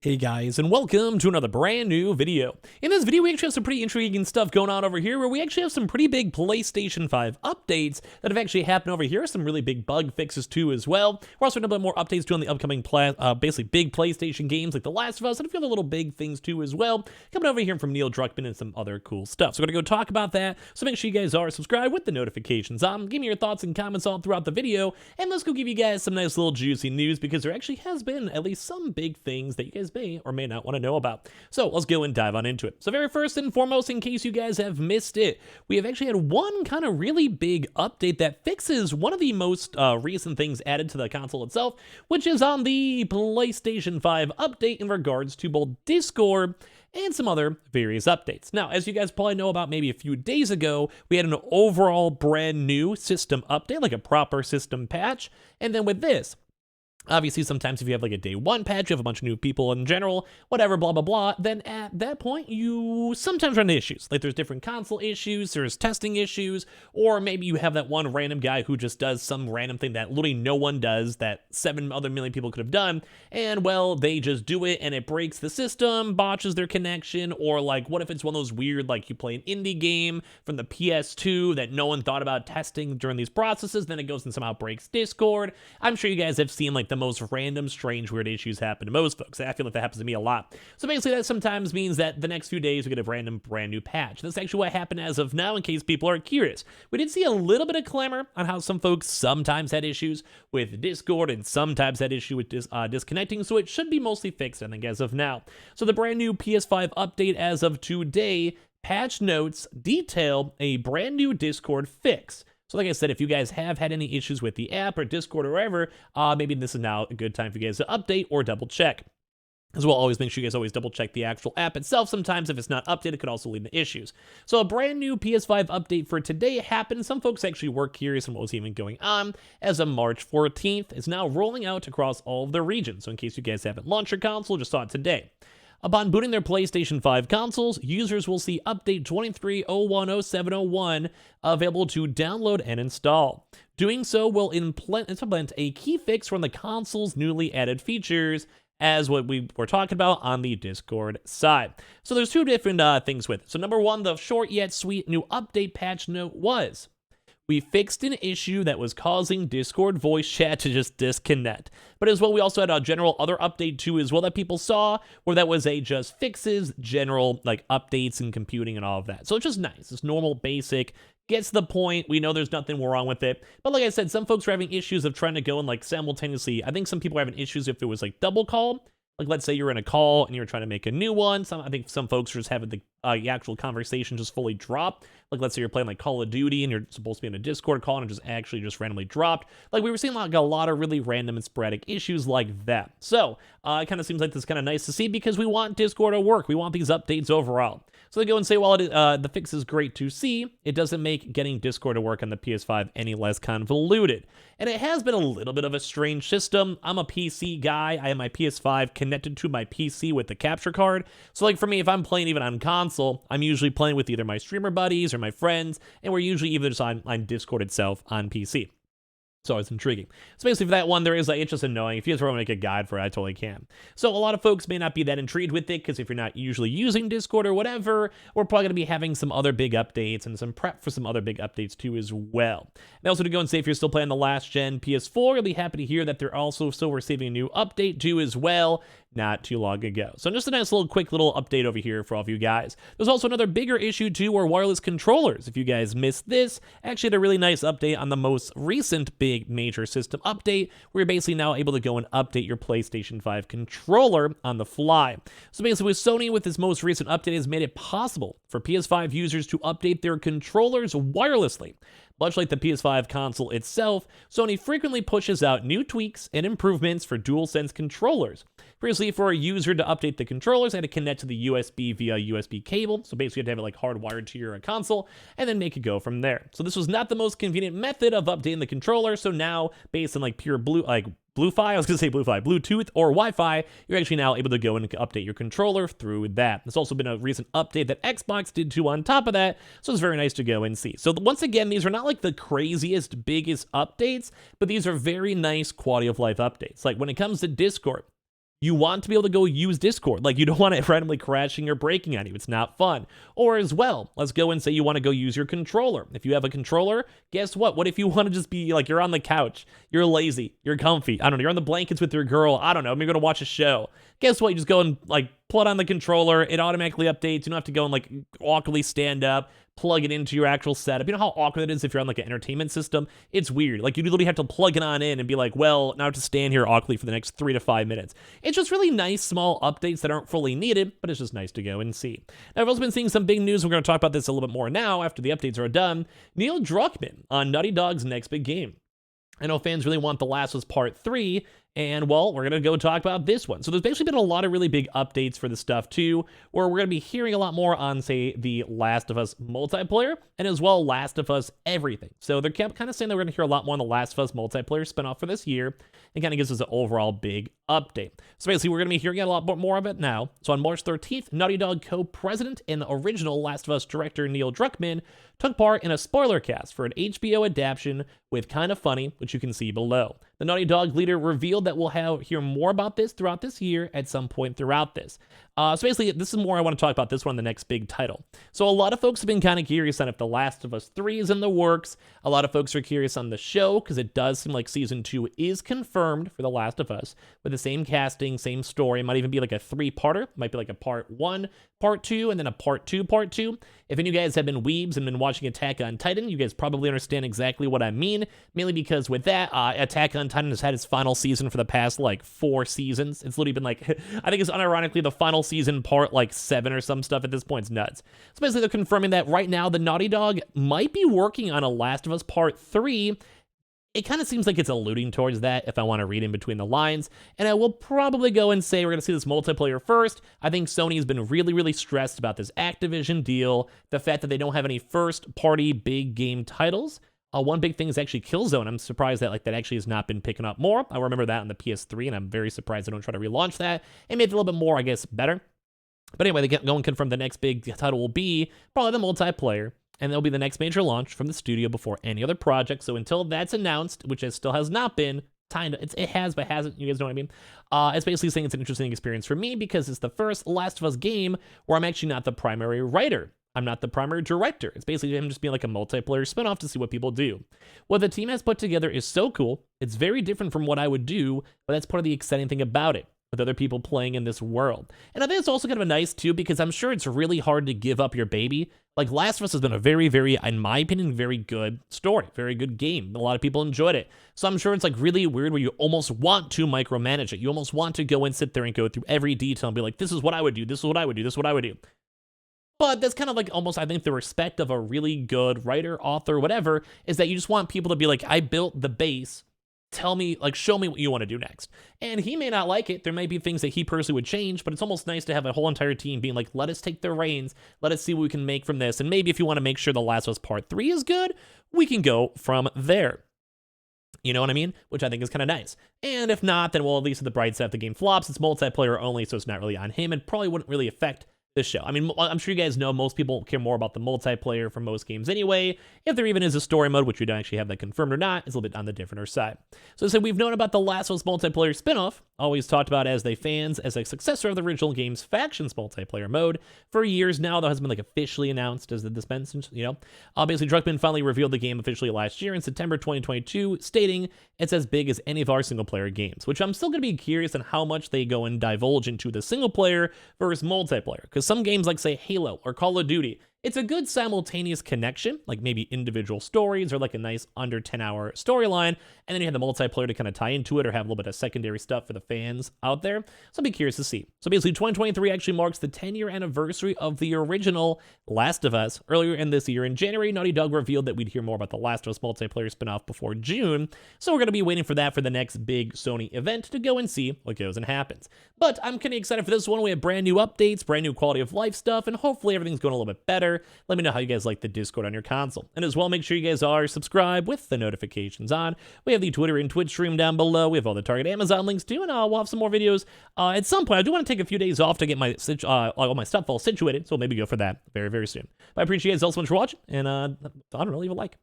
Hey guys, and welcome to another brand new video. In this video, we actually have some pretty intriguing stuff going on over here, where we actually have some pretty big PlayStation 5 updates that have actually happened over here. Some really big bug fixes too as well. We're also going to have more updates too on the upcoming basically big PlayStation games like The Last of Us, and a few other little big things too as well. Coming over here from Neil Druckmann and some other cool stuff. So we're going to go talk about that. So make sure you guys are subscribed with the notifications on. Give me your thoughts and comments all throughout the video, and let's go give you guys some nice little juicy news, because there actually has been at least some big things that you guys may or may not want to know about. So let's go and dive on into it. So very first and foremost, in case you guys have missed it, we have actually had one kind of really big update that fixes one of the most recent things added to the console itself, which is on the PlayStation 5 update in regards to both Discord and some other various updates. Now, as you guys probably know, about maybe a few days ago, we had an overall brand new system update, like a proper system patch, and then with this, obviously, sometimes if you have like a day one patch, you have a bunch of new people in general, whatever, blah, blah, blah, then at that point, you sometimes run into issues. Like there's different console issues, there's testing issues, or maybe you have that one random guy who just does some random thing that literally no one does that 7 other million people could have done, and well, they just do it and it breaks the system, botches their connection, or like what if it's one of those weird, like you play an indie game from the PS2 that no one thought about testing during these processes, then it goes and somehow breaks Discord. I'm sure you guys have seen like the most random, strange, weird issues happen to most folks. I feel like that happens to me a lot. So basically, that sometimes means that the next few days we get a random, brand new patch. That's actually what happened as of now, in case people are curious. We did see a little bit of clamor on how some folks sometimes had issues with Discord and sometimes had issue with disconnecting, so it should be mostly fixed, I think, as of now. So the brand new PS5 update as of today, patch notes detail a brand new Discord fix. So like I said, if you guys have had any issues with the app or Discord or wherever, maybe this is now a good time for you guys to update or double check. As well, always make sure you guys always double check the actual app itself. Sometimes if it's not updated, it could also lead to issues. So a brand new PS5 update for today happened. Some folks actually were curious on what was even going on, as of March 14th. It's now rolling out across all of the regions. So in case you guys haven't launched your console, just saw it today. Upon booting their PlayStation 5 consoles, users will see Update 23.01.07.01 available to download and install. Doing so will implement a key fix from the console's newly added features, as what we were talking about on the Discord side. So there's two different things with it. So number one, the short yet sweet new update patch note was: we fixed an issue that was causing Discord voice chat to just disconnect. But as well, we also had a general other update too as well that people saw, where that was a just fixes, general like updates and computing and all of that. So it's just nice. It's normal, basic, gets the point. We know there's nothing wrong with it. But like I said, some folks are having issues of trying to go and like simultaneously. I think some people are having issues if it was like double call. Like let's say you're in a call and you're trying to make a new one. I think some folks are just having the actual conversation just fully drop. Like let's say you're playing like Call of Duty and you're supposed to be in a Discord call and it just randomly dropped. Like we were seeing like a lot of really random and sporadic issues like that. So it kind of seems like this is kind of nice to see, because we want Discord to work. We want these updates overall. So they go and say, well, the fix is great to see, it doesn't make getting Discord to work on the PS5 any less convoluted. And it has been a little bit of a strange system. I'm a PC guy. I have my PS5 connected to my PC with the capture card. So like for me, if I'm playing even on console, I'm usually playing with either my streamer buddies or my friends, and we're usually either just on Discord itself on PC. So it's intriguing. So basically for that one, there is like, it's just annoying. If you guys want to make a guide for it, I totally can. So a lot of folks may not be that intrigued with it, because if you're not usually using Discord or whatever, we're probably going to be having some other big updates and some prep for some other big updates too as well. And also to go and say, if you're still playing the last gen PS4, you'll be happy to hear that they're also still receiving a new update too as well, not too long ago. So just a nice little quick little update over here for all of you guys. There's also another bigger issue too, where wireless controllers, if you guys missed this, actually had a really nice update on the most recent big major system update, where you're basically now able to go and update your PlayStation 5 controller on the fly. So basically with Sony, with this most recent update, has made it possible for PS5 users to update their controllers wirelessly. Much like the PS5 console itself, Sony frequently pushes out new tweaks and improvements for DualSense controllers. Previously, for a user to update the controllers, they had to connect to the USB via USB cable, so basically you had to have it like hardwired to your console, and then make it go from there. So this was not the most convenient method of updating the controller, so now, based on like pure Bluetooth or Wi-Fi, you're actually now able to go and update your controller through that. There's also been a recent update that Xbox did too on top of that, so it's very nice to go and see. So once again, these are not like the craziest, biggest updates, but these are very nice quality of life updates. Like when it comes to Discord, you want to be able to go use Discord. Like, you don't want it randomly crashing or breaking on you. It's not fun. Or as well, let's go and say you want to go use your controller. If you have a controller, guess what? What if you want to just be like, you're on the couch, you're lazy, you're comfy, I don't know, you're on the blankets with your girl, I don't know, maybe you're gonna watch a show. Guess what? You just go and like plug on the controller, it automatically updates. You don't have to go and like awkwardly stand up, plug it into your actual setup. You know how awkward it is if you're on like an entertainment system? It's weird. Like, you literally have to plug it on in and be like, well, now I have to stand here awkwardly for the next 3 to 5 minutes. It's just really nice small updates that aren't fully needed, but it's just nice to go and see. Now, I've also been seeing some big news. We're going to talk about this a little bit more now after the updates are done. Neil Druckmann on Naughty Dog's next big game. I know fans really want The Last of Us Part 3, and, well, we're going to go talk about this one. So there's basically been a lot of really big updates for this stuff, too, where we're going to be hearing a lot more on, say, the Last of Us multiplayer, and as well, Last of Us everything. So they're kind of saying that we're going to hear a lot more on the Last of Us multiplayer spinoff for this year, and kind of gives us an overall big update. So basically, we're going to be hearing a lot more of it now. So on March 13th, Naughty Dog co-president and the original Last of Us director Neil Druckmann took part in a spoiler cast for an HBO adaptation with Kinda Funny, which you can see below. The Naughty Dog leader revealed that we'll hear more about this throughout this year at some point throughout this. So basically, this is more I want to talk about this one, the next big title. So a lot of folks have been kind of curious on if The Last of Us 3 is in the works. A lot of folks are curious on the show because it does seem like Season 2 is confirmed for The Last of Us with the same casting, same story. It might even be like a 3-parter. It might be like a Part 1, Part 2, and then a Part 2, Part 2. If any of you guys have been weebs and been watching Attack on Titan, you guys probably understand exactly what I mean, mainly because with that, Attack on Titan has had its final season for the past, like, 4 seasons. It's literally been, like, I think it's unironically the final season part, like, 7 or some stuff at this point. It's nuts. So basically, they're confirming that right now, the Naughty Dog might be working on a Last of Us Part 3. It kind of seems like it's alluding towards that if I want to read in between the lines. And I will probably go and say we're going to see this multiplayer first. I think Sony has been really, really stressed about this Activision deal, the fact that they don't have any first-party big game titles. One big thing is actually Killzone. I'm surprised that that actually has not been picking up more. I remember that on the PS3, and I'm very surprised they don't try to relaunch that and make it a little bit more, I guess, better. But anyway, they go and confirm the next big title will be probably the multiplayer. And that'll be the next major launch from the studio before any other project. So until that's announced, which it still has not been, it has but hasn't, you guys know what I mean? It's basically saying it's an interesting experience for me because it's the first Last of Us game where I'm actually not the primary writer. I'm not the primary director. It's basically him just being like a multiplayer spinoff to see what people do. What the team has put together is so cool. It's very different from what I would do, but that's part of the exciting thing about it, with other people playing in this world. And I think it's also kind of nice too, because I'm sure it's really hard to give up your baby. Like, Last of Us has been a very, very, in my opinion, very good story, very good game. A lot of people enjoyed it. So I'm sure it's like really weird where you almost want to micromanage it. You almost want to go and sit there and go through every detail and be like, this is what I would do, this is what I would do, this is what I would do. But that's kind of like almost, I think, the respect of a really good writer, author, whatever, is that you just want people to be like, I built the base. Tell me, like, show me what you want to do next. And he may not like it. There may be things that he personally would change, but it's almost nice to have a whole entire team being like, let us take the reins. Let us see what we can make from this. And maybe if you want to make sure The Last of Us Part 3 is good, we can go from there. You know what I mean? Which I think is kind of nice. And if not, then well, at least at the bright side, if the game flops, it's multiplayer only, so it's not really on him and probably wouldn't really affect this show. I mean, I'm sure you guys know most people care more about the multiplayer for most games anyway. If there even is a story mode, which we don't actually have that confirmed or not, it's a little bit on the different side. So we've known about the Last of Us multiplayer spinoff, always talked about as they fans, as a successor of the original game's Factions multiplayer mode for years now. That has been like officially announced as the dispensations, you know. Obviously, Druckmann finally revealed the game officially last year in September 2022, stating it's as big as any of our single player games, which I'm still going to be curious on how much they go and divulge into the single player versus multiplayer, because some games like, say, Halo or Call of Duty, it's a good simultaneous connection, like maybe individual stories or like a nice under 10-hour storyline, and then you have the multiplayer to kind of tie into it or have a little bit of secondary stuff for the fans out there. So I'll be curious to see. So basically, 2023 actually marks the 10-year anniversary of the original Last of Us. Earlier in this year, in January, Naughty Dog revealed that we'd hear more about the Last of Us multiplayer spinoff before June, so we're going to be waiting for that for the next big Sony event to go and see what goes and happens. But I'm kind of excited for this one. We have brand new updates, brand new quality of life stuff, and hopefully everything's going a little bit better. Let me know how you guys like the Discord on your console. And as well, make sure you guys are subscribed with the notifications on. We have the Twitter and Twitch stream down below. We have all the Target Amazon links too, and we'll have some more videos at some point. I do want to take a few days off to get my all my stuff all situated, so we'll maybe go for that very, very soon. But I appreciate you guys all so much for watching, and I don't know, leave a like.